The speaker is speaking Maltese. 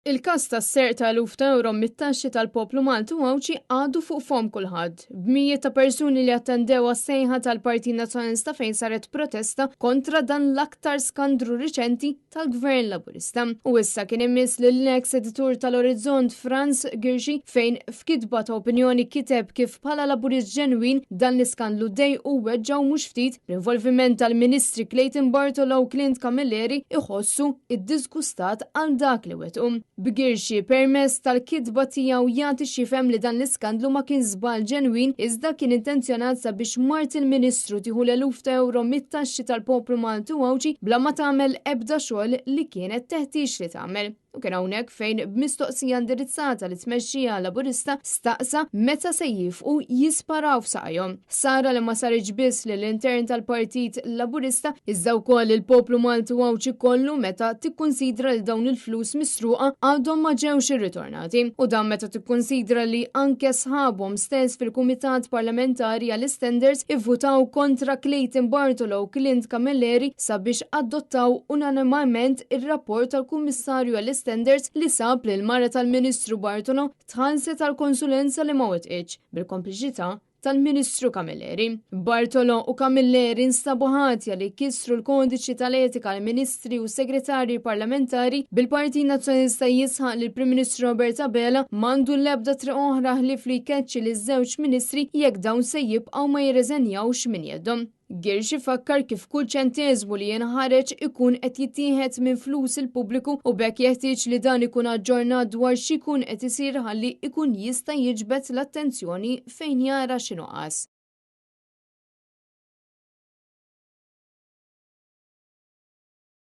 Il-każ tas-serq ta' eluf ta' euro mit-taxxi tal-poplu Maltu Għawċi għadu fuq fom kulħadd. B'mijiet ta' persuni li attendew għas-sejħa tal-Partit Nazzjonalista fejn saret protesta kontra dan l-aktar skandru riċenti tal-Gvern Laburista. U issa kien imiss lill-ex editur tal-Orizzont Franz Girschi fejn f'kitba ta' opinjoni kiteb kif bħala Laburist ġenwin dan l-iskandlu dej u weġġaw mhux ftit l-involviment tal-Ministri Clayton Bartolo u Clint Camilleri iħossu id-disgustat għal dak li wetqu. B'Girschi permezz tal-kitba tiegħu jagħti xifhem li dan l-iskandlu ma kien żball ġenwin iżda kien intenzjonat sabiex mart il-Ministru tieħu l-eluf ta' euro mit-taxxi tal-poplu Maltu Għawċi bla ma tagħmel ebda xogħol li kienet teħtieġ li tagħmel. U kien hawnhekk fejn b'mistoqsija indirizzata li tmexxija Laburista staqsa meta se jifqu jisparaw f'saqajhom. Sara li ma saritx biss lill-intern tal-Partit Laburista iżda wkoll il-poplu Maltu Għawċi kollu meta tikkunsidra li dawn il-flus misruqa għadhom ma ġewx irritornati. U dan meta tikkunsidra li anke sħabhom stess fil-Kumitat Parlamentari għall-Istenders ivvutaw kontra Clayton Bartolo u Clint Camilleri sabiex adottaw unanimament ir-rapport tal-Kummissarju għall-Istenders li sab li l-mara tal-Ministru Bartolo tħallset tal-konsulenza li ma wetqitx bil-kompliċità tal-Ministru Camilleri. Bartolo u Camilleri nstabu ħatja li kisru l-kodiċi tal-etika l-Ministri u Segretarji Parlamentari bil-Partit Nazzjonalista jisħaq li l-Prim Ministru Roberta Bela mandu l-ebda triq oħra ħlif li jkeċċi li żewġ ministri jekk dawn se jibqgħu ma jirreżenjawx minn jeddhom. Girschi fakkar kif kull ċenteżmu li jinħareġ ikun qed jittieħed minn flus il-pubbliku u bekk jeħtieġ li dan ikun aġġornat dwar x'ikun qed isir ħalli ikun jista' jiġbed l-attenzjoni fejn jara x'inhu qas.